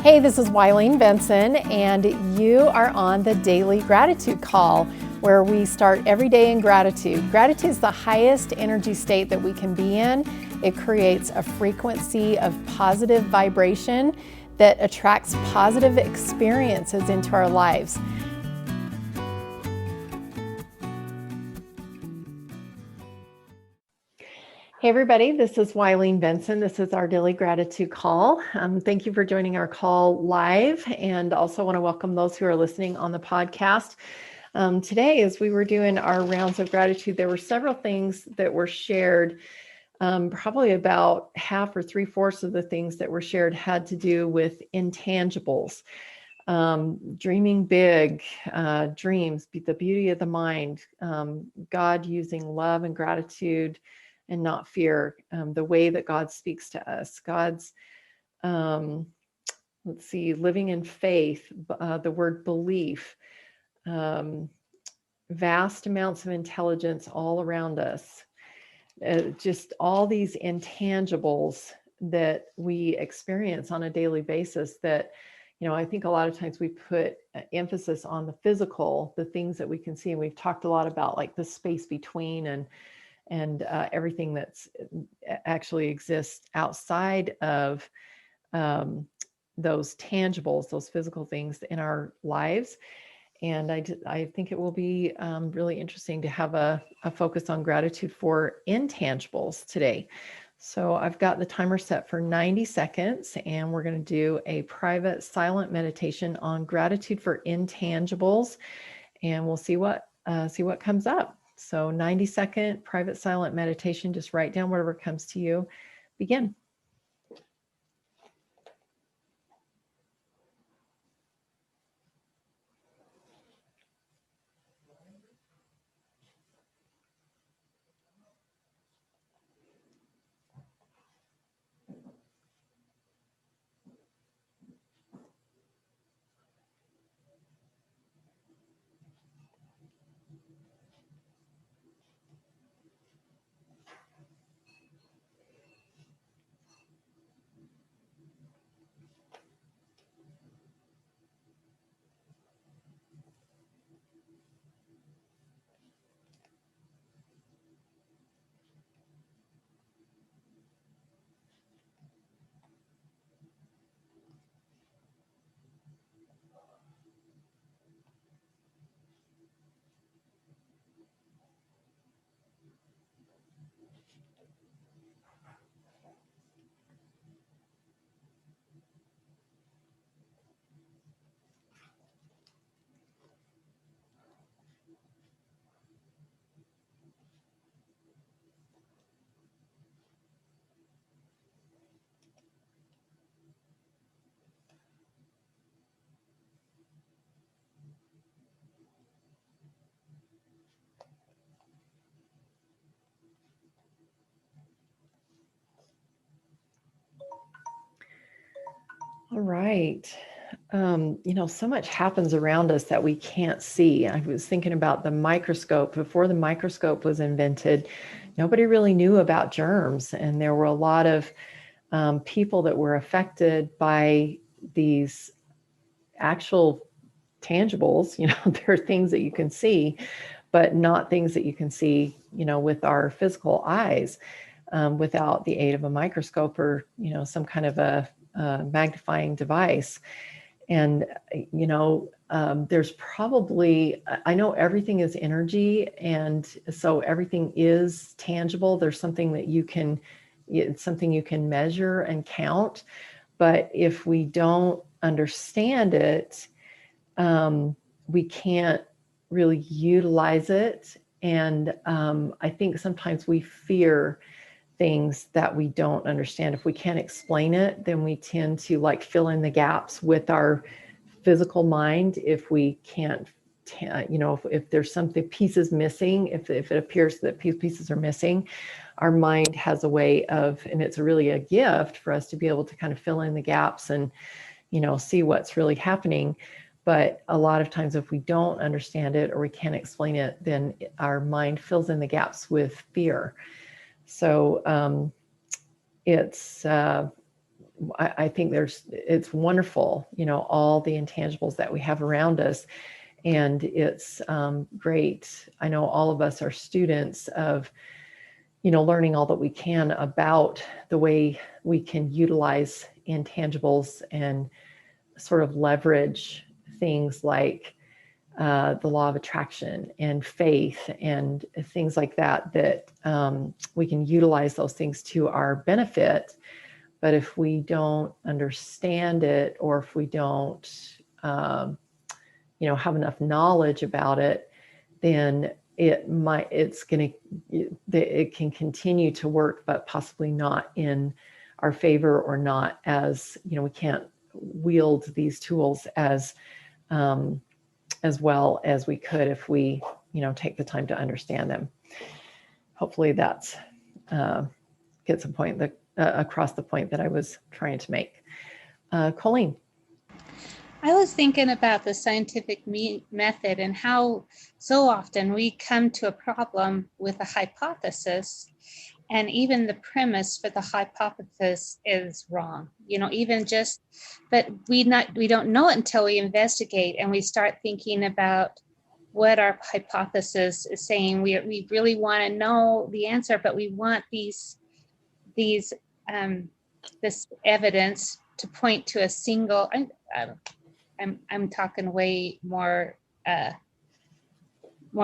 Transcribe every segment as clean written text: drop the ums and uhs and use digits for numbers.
Hey, this is Wileen Benson, and you are on the Daily Gratitude Call, where we start every day in gratitude. Gratitude is the highest energy state that we can be in. It creates a frequency of positive vibration that attracts positive experiences into our lives. Hey everybody, this is Wileen Benson. This is our Daily Gratitude Call. Thank you for joining our call live, and also want to welcome those who are listening on the podcast. Today, as we were doing our rounds of gratitude, there were several things that were shared. Probably about half or three-fourths of the things that were shared had to do with intangibles. Dreaming big, dreams, the beauty of the mind, God using love and gratitude and not fear, the way that God speaks to us, God's, living in faith, the word belief, vast amounts of intelligence all around us, just all these intangibles that we experience on a daily basis that, I think a lot of times we put emphasis on the physical, the things that we can see. And we've talked a lot about like the space between and everything that's actually exists outside of those tangibles, those physical things in our lives. And I think it will be really interesting to have a focus on gratitude for intangibles today. So I've got the timer set for 90 seconds, and we're going to do a private silent meditation on gratitude for intangibles, and we'll see what comes up. So 90-second private silent meditation, just write down whatever comes to you. Begin. All right. So much happens around us that we can't see. I was thinking about the microscope. Before the microscope was invented, nobody really knew about germs. And there were a lot of people that were affected by these actual tangibles. There are things that you can see, but not things that you can see, with our physical eyes, without the aid of a microscope or, some kind of a magnifying device. And, there's probably, I know everything is energy. And so everything is tangible. There's something that it's something you can measure and count. But if we don't understand it, we can't really utilize it. And I think sometimes we fear things that we don't understand. If we can't explain it, then we tend to fill in the gaps with our physical mind. If we can't, if there's something pieces missing, if it appears that pieces are missing, our mind has a way of, and it's really a gift for us to be able to kind of fill in the gaps and, see what's really happening. But a lot of times if we don't understand it or we can't explain it, then our mind fills in the gaps with fear. So it's I think it's wonderful, all the intangibles that we have around us. And it's great. I know all of us are students of, learning all that we can about the way we can utilize intangibles and sort of leverage things like the law of attraction and faith and things like that, that we can utilize those things to our benefit. But if we don't understand it, or if we don't, have enough knowledge about it, then it can continue to work, but possibly not in our favor, or not as, we can't wield these tools as well as we could if we, take the time to understand them. Hopefully that's gets a point that across the point that I was trying to make. Colleen. I was thinking about the scientific method and how so often we come to a problem with a hypothesis, and even the premise for the hypothesis is wrong. But we don't know it until we investigate and we start thinking about what our hypothesis is saying. We really want to know the answer, but we want this evidence to point to a single. I'm talking way more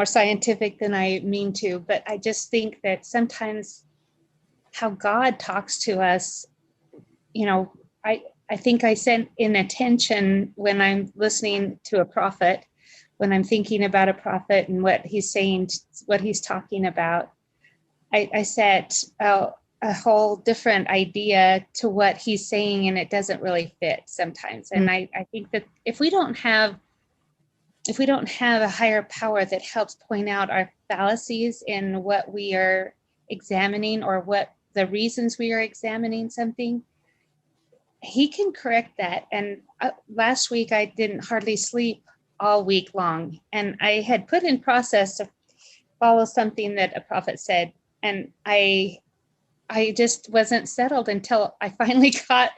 scientific than I mean to, but I just think that sometimes how God talks to us, I think I sent in attention when I'm listening to a prophet, when I'm thinking about a prophet and what he's saying, what he's talking about. I set a whole different idea to what he's saying, and it doesn't really fit sometimes. And I think that if we don't have a higher power that helps point out our fallacies in what we are examining, or what the reasons we are examining something, he can correct that. And last week I didn't hardly sleep all week long, and I had put in process to follow something that a prophet said, and I just wasn't settled until I finally got,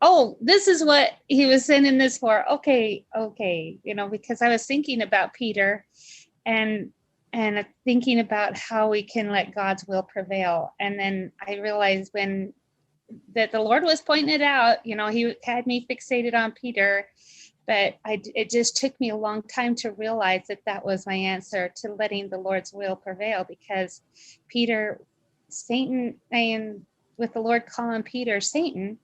oh, this is what he was sending this for. Okay. Because I was thinking about Peter and thinking about how we can let God's will prevail. And then I realized that the Lord was pointing it out, he had me fixated on Peter, but it just took me a long time to realize that was my answer to letting the Lord's will prevail, because Satan, and with the Lord calling Peter Satan,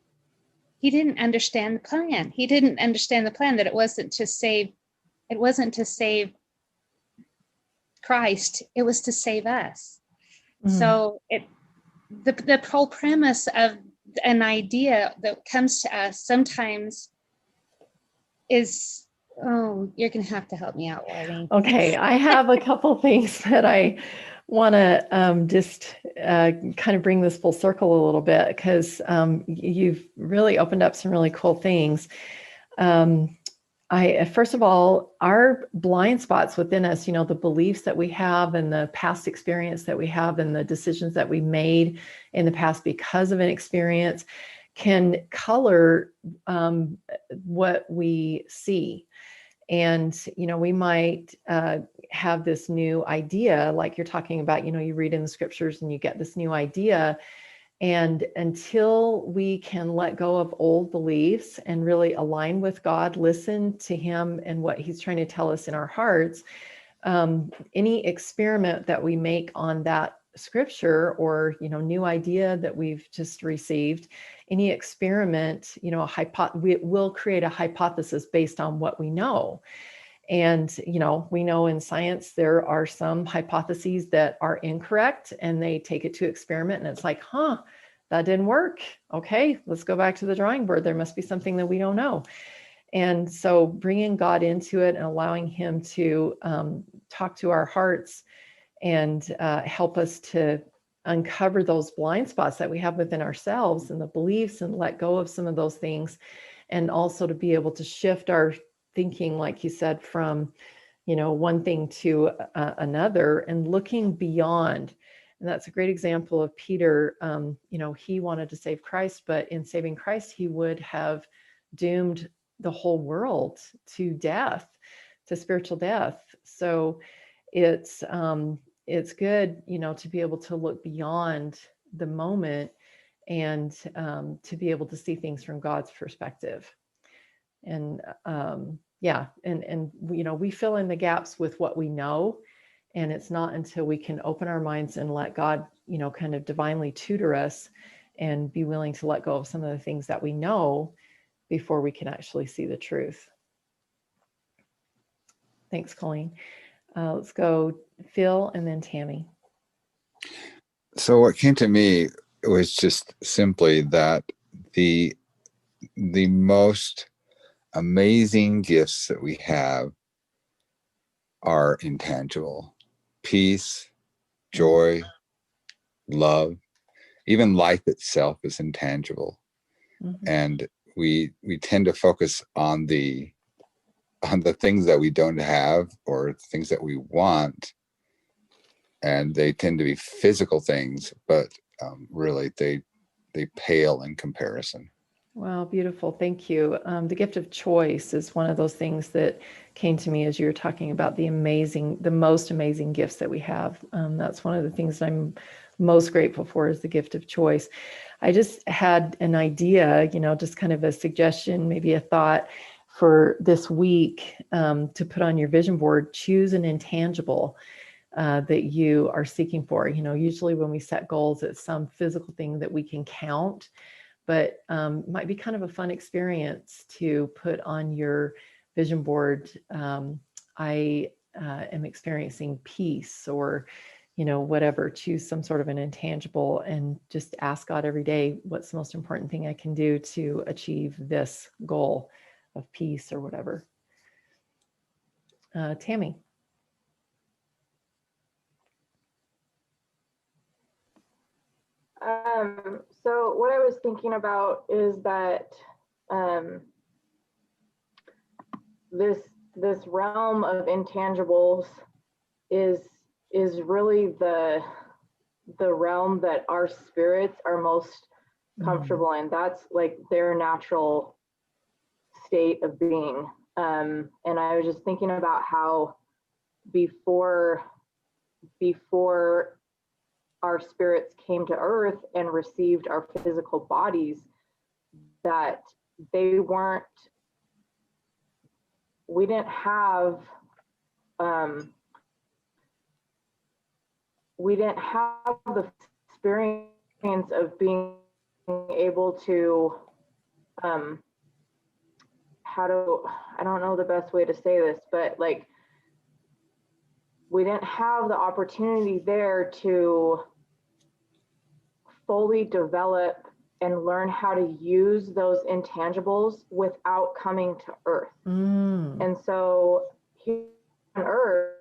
he didn't understand the plan. He didn't understand the plan, that it wasn't to save Christ, it was to save us. So the whole premise of an idea that comes to us sometimes is, you're going to have to help me out, Wiley. Okay, I have a couple things that I want to just kind of bring this full circle a little bit, because you've really opened up some really cool things. First of all, our blind spots within us, the beliefs that we have and the past experience that we have and the decisions that we made in the past because of an experience, can color what we see. And, we might have this new idea, like you're talking about, you read in the scriptures and you get this new idea. And until we can let go of old beliefs and really align with God, listen to him and what he's trying to tell us in our hearts, any experiment that we make on that scripture, or, new idea that we've just received, any experiment, we will create a hypothesis based on what we know. And, we know in science, there are some hypotheses that are incorrect, and they take it to experiment, and it's like, that didn't work. Okay, let's go back to the drawing board. There must be something that we don't know. And so bringing God into it and allowing him to talk to our hearts and help us to uncover those blind spots that we have within ourselves and the beliefs, and let go of some of those things. And also to be able to shift our thinking, like you said, from, one thing to another, and looking beyond And that's a great example of Peter. He wanted to save Christ, but in saving Christ, he would have doomed the whole world to death, to spiritual death. So it's good, to be able to look beyond the moment and to be able to see things from God's perspective. And yeah, and we fill in the gaps with what we know, and it's not until we can open our minds and let God, kind of divinely tutor us and be willing to let go of some of the things that we know before we can actually see the truth. Thanks, Colleen. Let's go Phil and then Tammy. So what came to me was just simply that the most amazing gifts that we have are intangible. Peace, joy, love, even life itself is intangible. Mm-hmm. And we tend to focus on the things that we don't have or things that we want, and they tend to be physical things, but really they pale in comparison. Wow, beautiful. Thank you. The gift of choice is one of those things that came to me as you were talking about the most amazing gifts that we have. That's one of the things that I'm most grateful for, is the gift of choice. I just had an idea, just kind of a suggestion, maybe a thought for this week, to put on your vision board. Choose an intangible that you are seeking for. Usually when we set goals, it's some physical thing that we can count, but might be kind of a fun experience to put on your vision board. I am experiencing peace, or whatever. Choose some sort of an intangible and just ask God every day, what's the most important thing I can do to achieve this goal of peace or whatever. Tammy. So what I was thinking about is that this realm of intangibles is really the realm that our spirits are most comfortable in. That's like their natural state of being. And I was just thinking about how before our spirits came to earth and received our physical bodies, that we didn't have the experience of being able to I don't know the best way to say this, but like we didn't have the opportunity there to fully develop and learn how to use those intangibles without coming to earth. And so here on earth,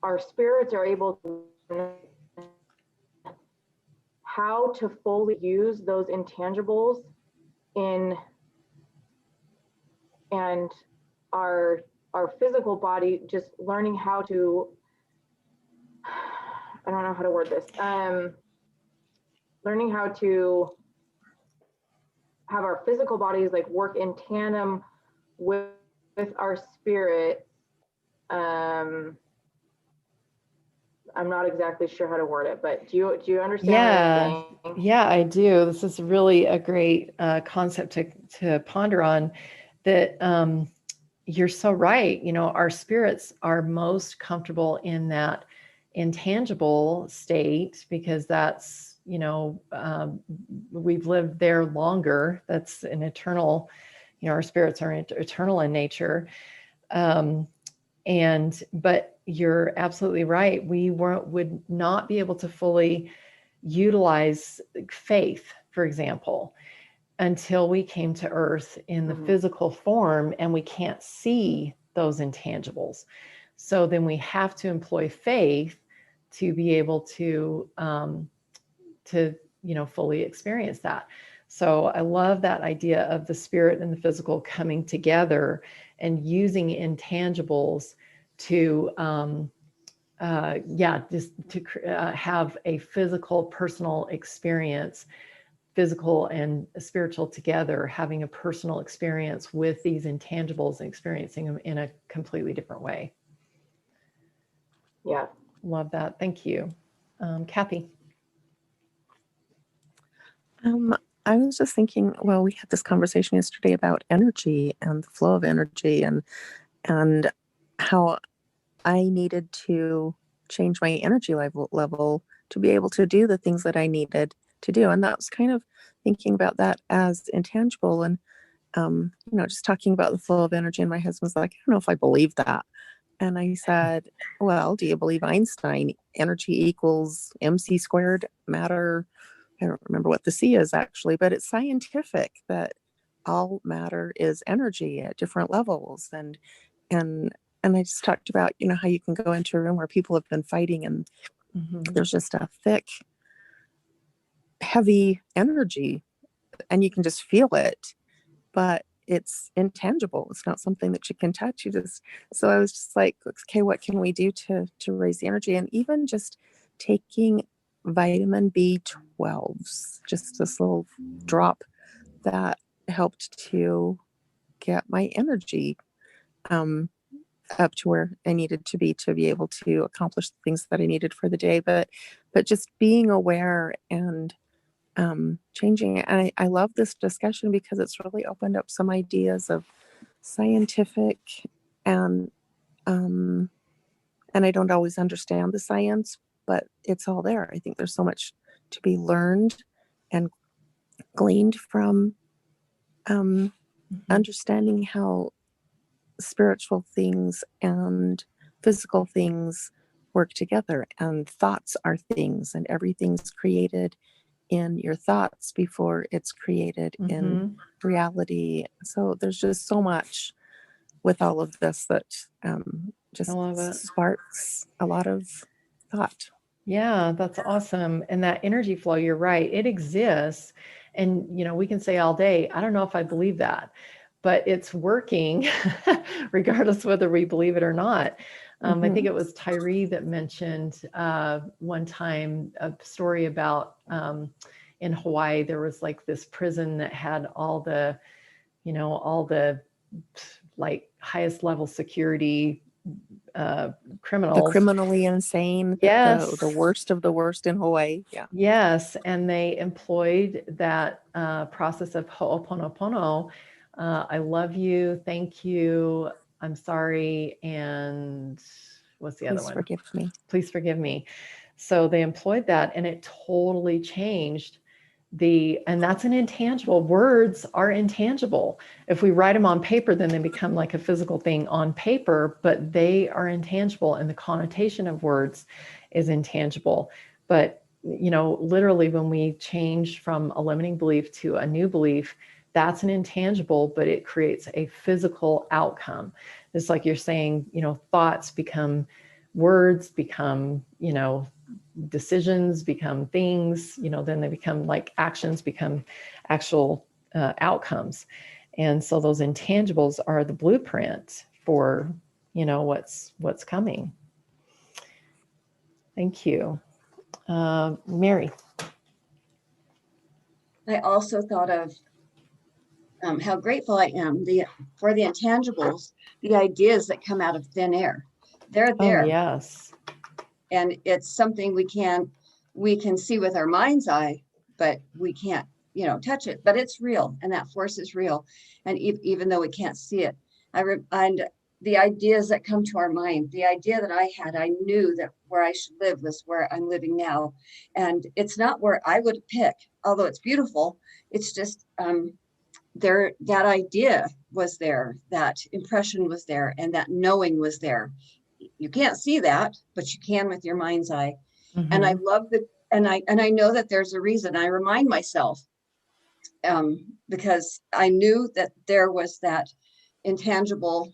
our spirits are able to learn how to fully use those intangibles and our physical body, just learning how to, I don't know how to word this, learning how to have our physical bodies like work in tandem with our spirit. I'm not exactly sure how to word it, but do you understand what I'm saying? Yeah, I do. This is really a great concept to ponder on. That you're so right. Our spirits are most comfortable in that intangible state because that's, we've lived there longer. That's an eternal, our spirits are eternal in nature. But you're absolutely right. We would not be able to fully utilize faith, for example, until we came to earth in the physical form, and we can't see those intangibles. So then we have to employ faith to be able to fully experience that. So I love that idea of the spirit and the physical coming together and using intangibles to, just to have a physical, personal experience, physical and spiritual together, having a personal experience with these intangibles and experiencing them in a completely different way. Yeah. Love that. Thank you. Kathy. I was just thinking, well, we had this conversation yesterday about energy and the flow of energy and how I needed to change my energy level to be able to do the things that I needed to do. And that was kind of thinking about that as intangible and, just talking about the flow of energy. And my husband's like, I don't know if I believe that. And I said, well, do you believe Einstein? Energy equals MC squared, matter. I don't remember what the C is actually, but it's scientific that all matter is energy at different levels. And I just talked about, how you can go into a room where people have been fighting and there's just a thick, heavy energy and you can just feel it, but it's intangible. It's not something that you can touch. So I was just like, okay, what can we do to raise the energy? And even just taking vitamin B12s, just this little drop that helped to get my energy up to where I needed to be able to accomplish the things that I needed for the day. But just being aware and changing it. And I love this discussion because it's really opened up some ideas of scientific and I don't always understand the science, but it's all there. I think there's so much to be learned and gleaned from understanding how spiritual things and physical things work together, and thoughts are things, and everything's created in your thoughts before it's created in reality. So there's just so much with all of this that just sparks a lot of thought. Yeah, that's awesome. And that energy flow, you're right, it exists. And, we can say all day, I don't know if I believe that, but it's working regardless whether we believe it or not. I think it was Tyree that mentioned one time a story about in Hawaii, there was like this prison that had all the like highest level security criminals. The criminally insane. Yes. The worst of the worst in Hawaii. Yeah. Yes. And they employed that process of ho'oponopono. I love you. Thank you. I'm sorry. And what's the other one? Please forgive me. Please forgive me. So they employed that and it totally changed and that's an intangible. Words are intangible. If we write them on paper, then they become like a physical thing on paper, but they are intangible and the connotation of words is intangible. But, literally when we change from a limiting belief to a new belief, that's an intangible, but it creates a physical outcome. It's like you're saying, thoughts become words, become, decisions, become things, then they become like actions, become actual outcomes. And so those intangibles are the blueprint for, what's coming. Thank you. Mary. I also thought of how grateful I am for the intangibles, the ideas that come out of thin air. They're there. Oh, yes. And it's something we can see with our mind's eye, but we can't, touch it. But it's real, and that force is real. And even though we can't see it, and the ideas that come to our mind, the idea that I knew that where I should live was where I'm living now. And it's not where I would pick, although it's beautiful. It's just that idea was there, that impression was there, and that knowing was there. You can't see that, but you can with your mind's eye. And I love that. And I know that there's a reason. I remind myself because I knew that there was that intangible,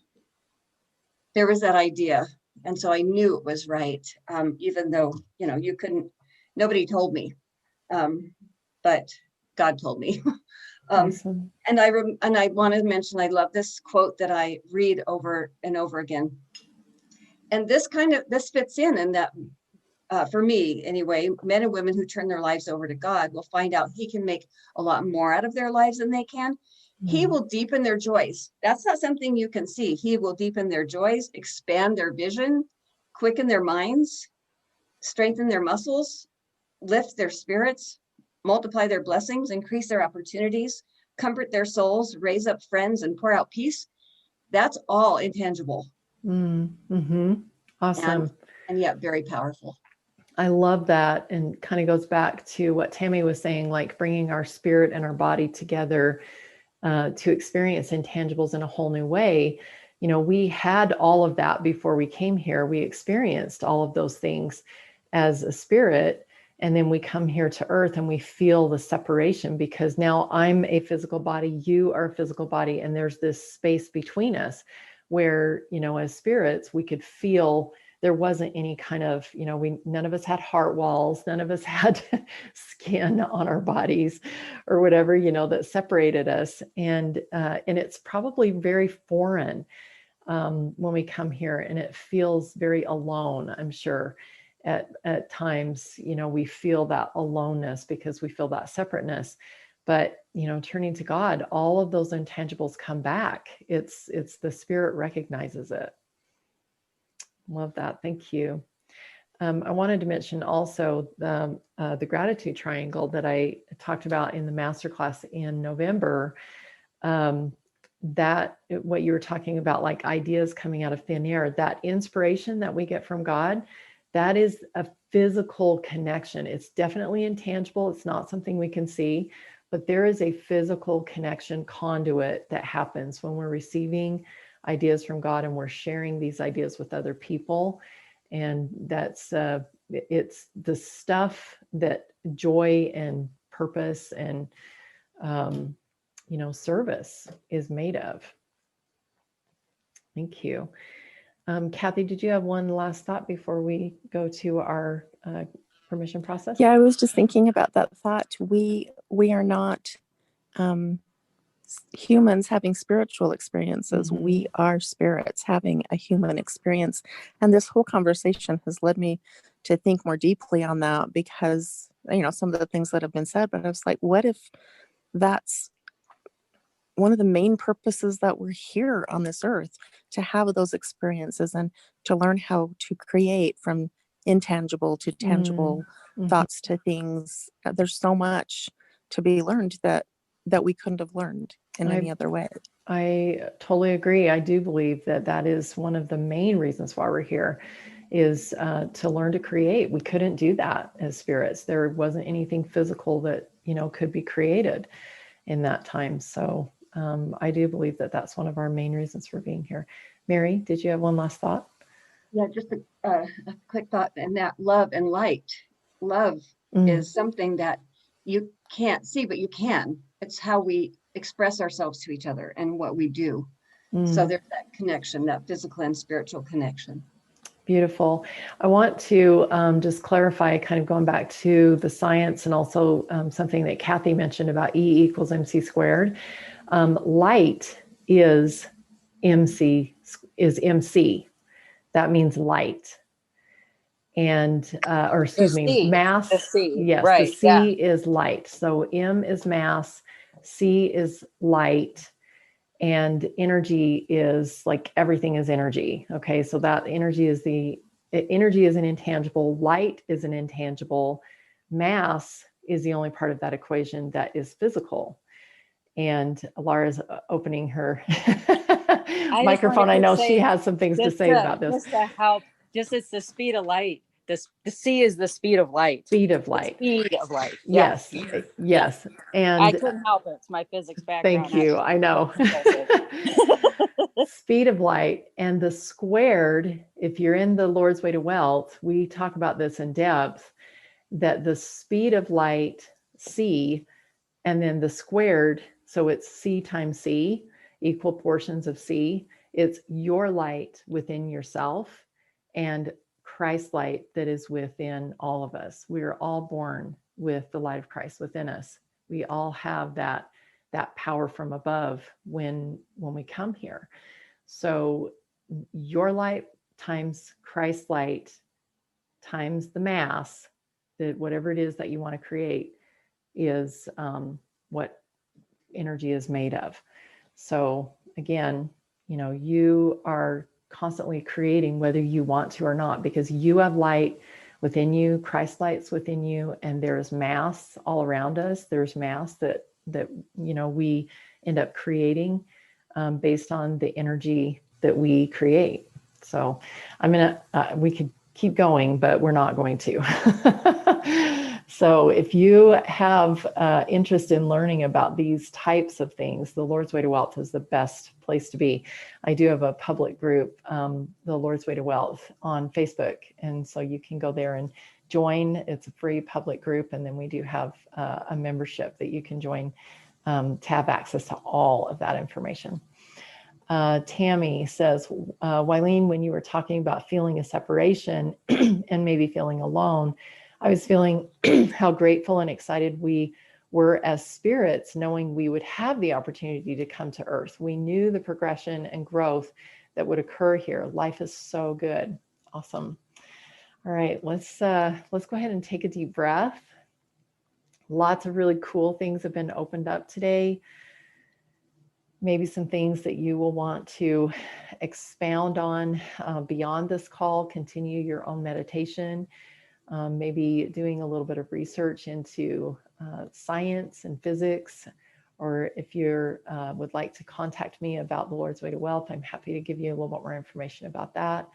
there was that idea. And so I knew it was right, even though, nobody told me. But God told me. Awesome. And I want to mention, I love this quote that I read over and over again. And this fits in that, for me anyway, men and women who turn their lives over to God will find out he can make a lot more out of their lives than they can. He will deepen their joys. That's not something you can see. He will deepen their joys, expand their vision, quicken their minds, strengthen their muscles, lift their spirits, multiply their blessings, increase their opportunities, comfort their souls, raise up friends, and pour out peace. That's all intangible. Mm-hmm. Awesome. And yet very powerful. I love that. And kind of goes back to what Tammy was saying, like bringing our spirit and our body together to experience intangibles in a whole new way. You know, we had all of that before we came here. We experienced all of those things as a spirit. And then we come here to earth and we feel the separation, because now I'm a physical body, you are a physical body. And there's this space between us where, you know, as spirits, we could feel there wasn't any kind of, you know, none of us had heart walls, none of us had skin on our bodies or whatever, you know, that separated us. And it's probably very foreign when we come here, and it feels very alone, I'm sure. At times, you know, we feel that aloneness because we feel that separateness. But, you know, turning to God, all of those intangibles come back. It's the spirit recognizes it. Love that. Thank you. I wanted to mention also the gratitude triangle that I talked about in the masterclass in November. That what you were talking about, like ideas coming out of thin air, that inspiration that we get from God, that is a physical connection. It's definitely intangible. It's not something we can see, but there is a physical connection conduit that happens when we're receiving ideas from God and we're sharing these ideas with other people. And that's it's the stuff that joy and purpose and you know, service is made of. Thank you. Kathy, did you have one last thought before we go to our permission process? Yeah, I was just thinking about that thought. We are not humans having spiritual experiences. Mm-hmm. We are spirits having a human experience. And this whole conversation has led me to think more deeply on that, because, you know, some of the things that have been said, but I was like, what if that's one of the main purposes that we're here on this earth, to have those experiences and to learn how to create from intangible to tangible thoughts to things. There's so much to be learned that we couldn't have learned in any other way. I totally agree. I do believe that that is one of the main reasons why we're here, is to learn to create. We couldn't do that as spirits. There wasn't anything physical that, you know, could be created in that time. So I do believe that that's one of our main reasons for being here. Mary, did you have one last thought? Yeah, just a quick thought, and that love and light. Love is something that you can't see, but you can. It's how we express ourselves to each other and what we do. So there's that connection, that physical and spiritual connection. Beautiful. I want to just clarify, kind of going back to the science, and also something that Kathy mentioned about E equals MC squared. Light is MC. That means light. And, or excuse me, mass. The C. Yes, right, the C is light. So M is mass, C is light, and energy is like everything is energy. Okay, so that energy is an intangible, light is an intangible, mass is the only part of that equation that is physical. And Laura's opening her microphone. I know she has some things to say about this. Just to help, it's the speed of light. The C is the speed of light. Speed of light. Speed of light. Yes. Yes. And I couldn't help it. It's my physics background. Thank you. I know. Speed of light. And the squared, if you're in the Lord's Way to Wealth, we talk about this in depth, that the speed of light, C, and then the squared, so it's C times C, equal portions of C. It's your light within yourself and Christ's light that is within all of us. We are all born with the light of Christ within us. We all have that power from above when we come here. So your light times Christ's light times the mass, that whatever it is that you want to create is what energy is made of. So again, you are constantly creating whether you want to or not, because you have light within you, Christ light's within you, and there's mass all around us. There's mass that we end up creating based on the energy that we create. So we could keep going, but we're not going to. So if you have interest in learning about these types of things, the Lord's Way to Wealth is the best place to be. I do have a public group, the Lord's Way to Wealth, on Facebook. And so you can go there and join. It's a free public group. And then we do have a membership that you can join to have access to all of that information. Tammy says, Wileen, when you were talking about feeling a separation and maybe feeling alone, I was feeling how grateful and excited we were as spirits, knowing we would have the opportunity to come to Earth. We knew the progression and growth that would occur here. Life is so good. Awesome. All right, let's go ahead and take a deep breath. Lots of really cool things have been opened up today. Maybe some things that you will want to expound on beyond this call, continue your own meditation, maybe doing a little bit of research into science and physics, or if you would like to contact me about the Lord's Way to Wealth, I'm happy to give you a little bit more information about that.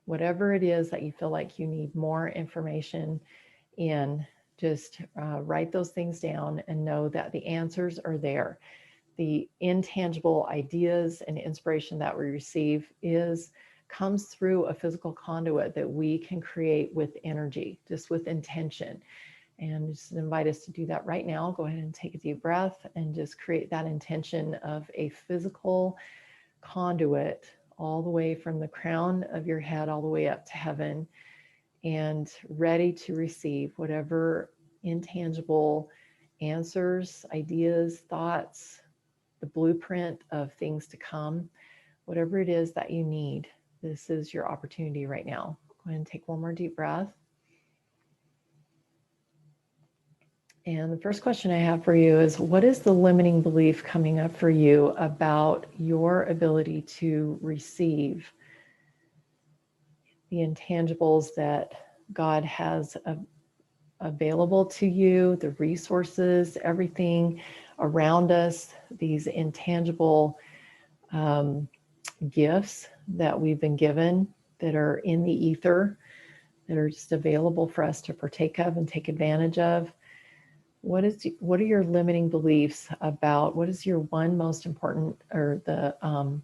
Whatever it is that you feel like you need more information in, just write those things down and know that the answers are there. The intangible ideas and inspiration that we receive comes through a physical conduit that we can create with energy, just with intention. And just invite us to do that right now. Go ahead and take a deep breath and just create that intention of a physical conduit all the way from the crown of your head all the way up to heaven, and ready to receive whatever intangible answers, ideas, thoughts, the blueprint of things to come, whatever it is that you need. This is your opportunity right now. Go ahead and take one more deep breath. And the first question I have for you is, what is the limiting belief coming up for you about your ability to receive the intangibles that God has available to you, the resources, everything around us, these intangible gifts that we've been given that are in the ether, that are just available for us to partake of and take advantage of? What are your limiting beliefs about, what is your one most important, or the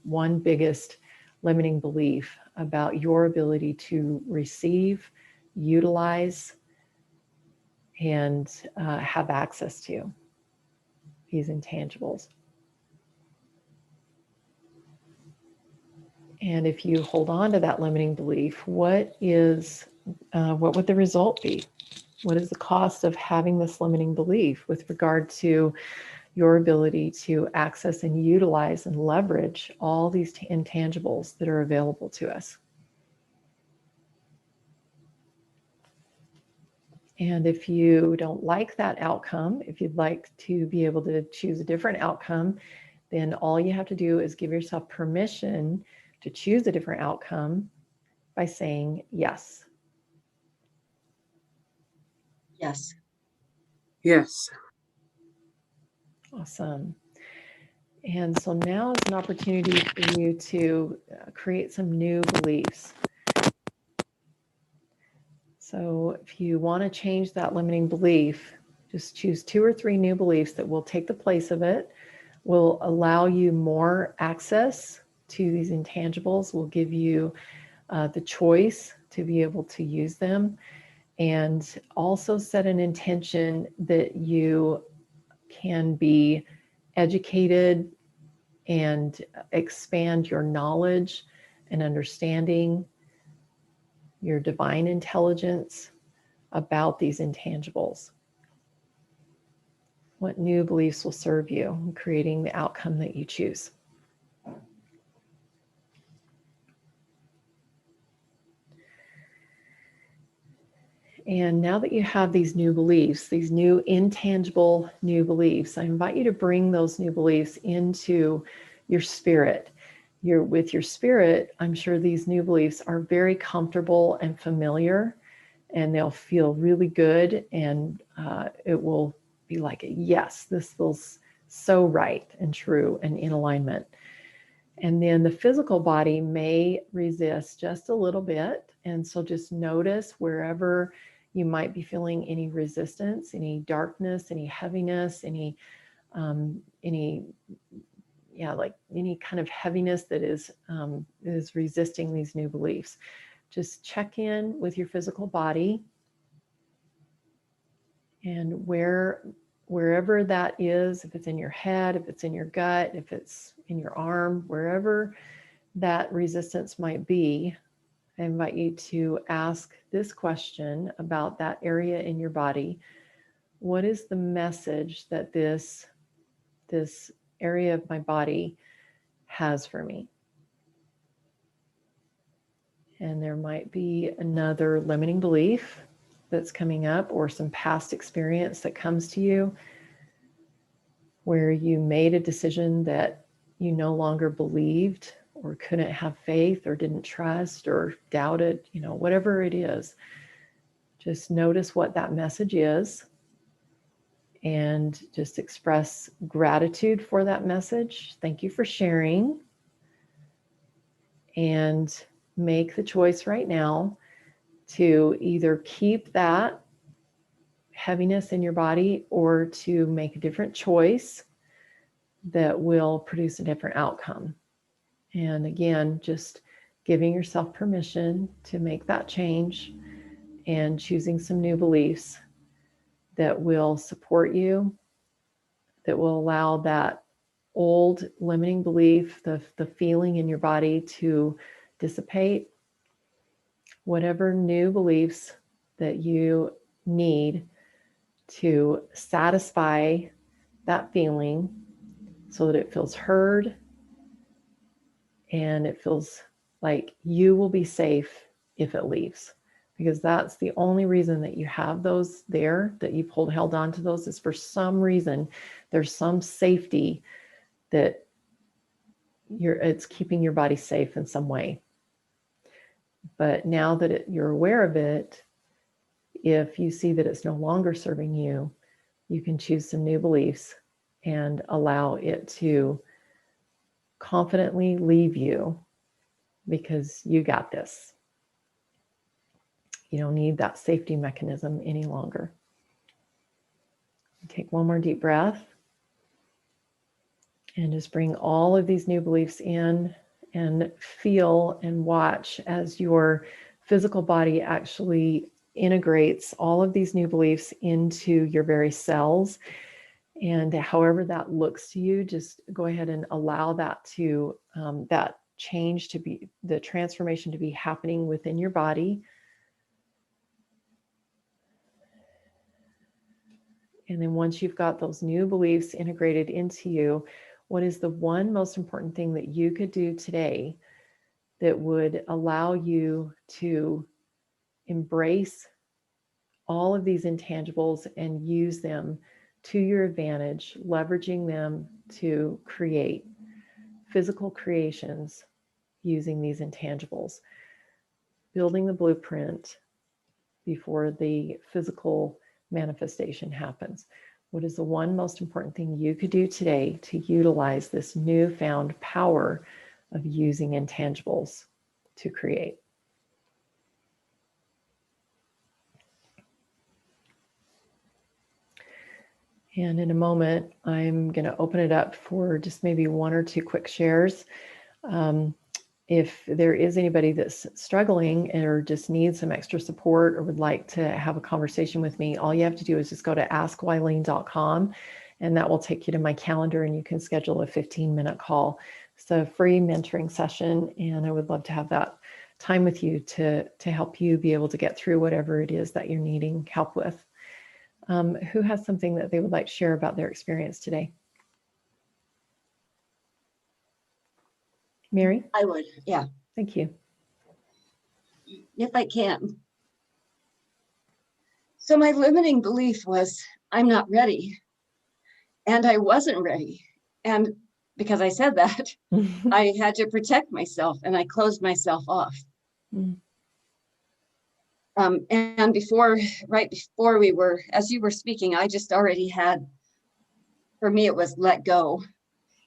one biggest limiting belief about your ability to receive, utilize, and have access to these intangibles? And if you hold on to that limiting belief, what would the result be? What is the cost of having this limiting belief with regard to your ability to access and utilize and leverage all these intangibles that are available to us? And if you don't like that outcome, if you'd like to be able to choose a different outcome, then all you have to do is give yourself permission to choose a different outcome by saying yes. Yes. Yes. Awesome. And so now is an opportunity for you to create some new beliefs. So if you want to change that limiting belief, just choose 2 or 3 new beliefs that will take the place of it, will allow you more access to these intangibles, will give you the choice to be able to use them, and also set an intention that you can be educated and expand your knowledge and understanding, your divine intelligence about these intangibles. What new beliefs will serve you in creating the outcome that you choose? And now that you have these new beliefs, these new intangible new beliefs, I invite you to bring those new beliefs into your spirit. With your spirit, I'm sure these new beliefs are very comfortable and familiar, and they'll feel really good, and it will be like, yes, this feels so right and true and in alignment. And then the physical body may resist just a little bit. And so just notice wherever you might be feeling any resistance, any darkness, any heaviness, any kind of heaviness that is resisting these new beliefs. Just check in with your physical body, and wherever that is, if it's in your head, if it's in your gut, if it's in your arm, wherever that resistance might be, I invite you to ask this question about that area in your body. What is the message that this area of my body has for me? And there might be another limiting belief that's coming up, or some past experience that comes to you where you made a decision that you no longer believed, or couldn't have faith, or didn't trust, or doubted, whatever it is. Just notice what that message is, and just express gratitude for that message. Thank you for sharing. And make the choice right now to either keep that heaviness in your body, or to make a different choice that will produce a different outcome. And again, just giving yourself permission to make that change, and choosing some new beliefs that will support you, that will allow that old limiting belief, the feeling in your body, to dissipate. Whatever new beliefs that you need to satisfy that feeling, so that it feels heard, and it feels like you will be safe if it leaves. Because that's the only reason that you have those there, that you've held on to those, is for some reason there's some safety that it's keeping your body safe in some way. But now that you're aware of it, if you see that it's no longer serving you, you can choose some new beliefs and allow it to confidently leave you, because you got this. You don't need that safety mechanism any longer. Take one more deep breath, and just bring all of these new beliefs in, and feel and watch as your physical body actually integrates all of these new beliefs into your very cells. And however that looks to you, just go ahead and allow that to that change to be, the transformation to be happening within your body. And then once you've got those new beliefs integrated into you, what is the one most important thing that you could do today that would allow you to embrace all of these intangibles and use them to your advantage, leveraging them to create physical creations using these intangibles, building the blueprint before the physical manifestation happens? What is the one most important thing you could do today to utilize this newfound power of using intangibles to create? And in a moment, I'm going to open it up for just maybe one or two quick shares. If there is anybody that's struggling or just needs some extra support, or would like to have a conversation with me, all you have to do is just go to askwylene.com, and that will take you to my calendar, and you can schedule a 15-minute call. It's a free mentoring session, and I would love to have that time with you to help you be able to get through whatever it is that you're needing help with. Who has something that they would like to share about their experience today? Mary? I would, yeah, Thank you. if I can. So my limiting belief was, I'm not ready. And I wasn't ready. And because I said that, I had to protect myself and I closed myself off. Mm. And right before as you were speaking, I just already had, for me, it was let go.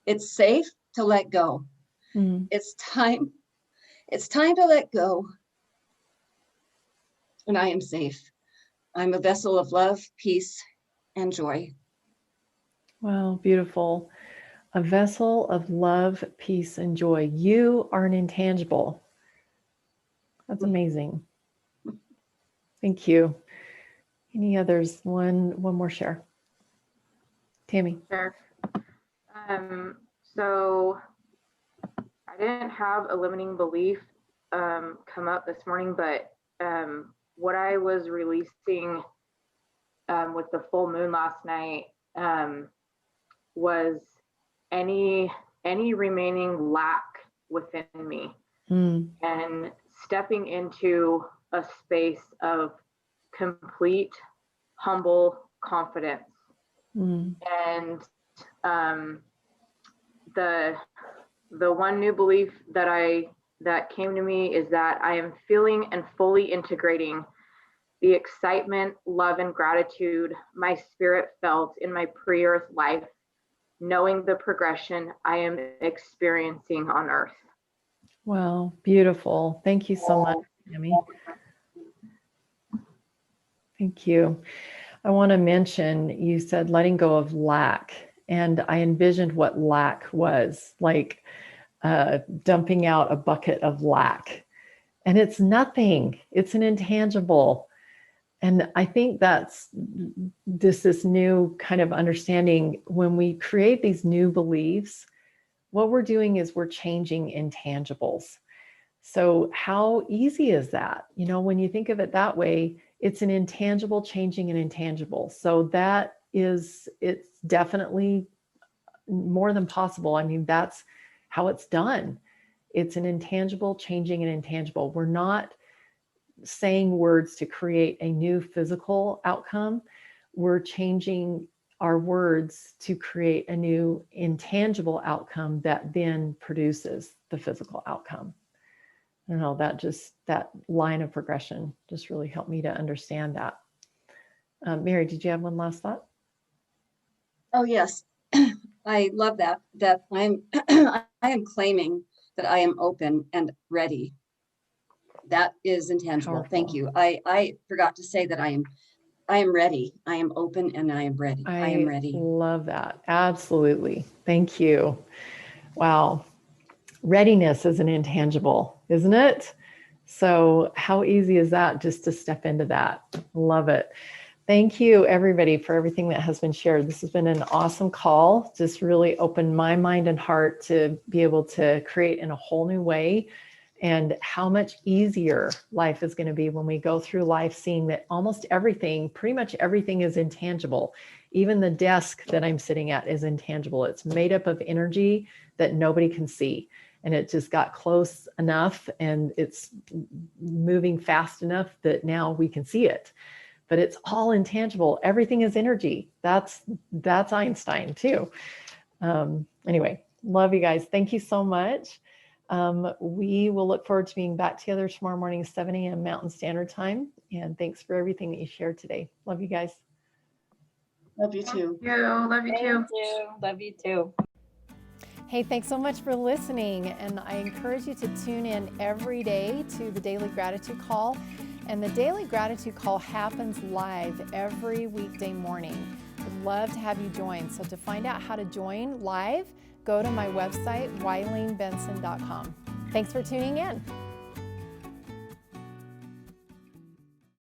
It's safe to let go. Mm. It's time to let go. And I am safe. I'm a vessel of love, peace, and joy. Wow, beautiful. A vessel of love, peace, and joy. You are an intangible. That's amazing. Thank you. Any others? One more share. Tammy. Sure. So I didn't have a limiting belief come up this morning, but what I was releasing with the full moon last night was any remaining lack within me, and stepping into a space of complete humble confidence. And the one new belief that came to me is that I am feeling and fully integrating the excitement, love, and gratitude my spirit felt in my pre-earth life, knowing the progression I am experiencing on earth. Wow, beautiful. Thank you so much, Tammy. Thank you. I want to mention, you said letting go of lack, and I envisioned what lack was, like dumping out a bucket of lack. And it's nothing, it's an intangible. And I think that's this new kind of understanding. When we create these new beliefs, what we're doing is we're changing intangibles. So how easy is that? You know, when you think of it that way, it's an intangible changing an intangible. So it's definitely more than possible. I mean, that's how it's done. It's an intangible changing an intangible. We're not saying words to create a new physical outcome. We're changing our words to create a new intangible outcome that then produces the physical outcome. I don't know, that line of progression just really helped me to understand that. Mary, did you have one last thought? Oh, yes. I love that I am claiming that I am open and ready. That is intangible. Powerful. Thank you. I forgot to say that I am ready. I am open and I am ready. I am ready. Love that. Absolutely. Thank you. Wow. Readiness is an intangible, isn't it? So how easy is that just to step into that? Love it. Thank you, everybody, for everything that has been shared. This has been an awesome call. Just really opened my mind and heart to be able to create in a whole new way, and how much easier life is going to be when we go through life seeing that almost everything, pretty much everything, is intangible. Even the desk that I'm sitting at is intangible. It's made up of energy that nobody can see. And it just got close enough and it's moving fast enough that now we can see it. But it's all intangible. Everything is energy. That's Einstein too. Anyway, love you guys. Thank you so much. We will look forward to being back together tomorrow morning, 7 a.m. Mountain Standard Time. And thanks for everything that you shared today. Love you guys. Love you too. Love you too. Love you too. Hey, thanks so much for listening. And I encourage you to tune in every day to the Daily Gratitude Call. And the Daily Gratitude Call happens live every weekday morning. I'd love to have you join. So to find out how to join live, go to my website, WileenBenson.com. Thanks for tuning in.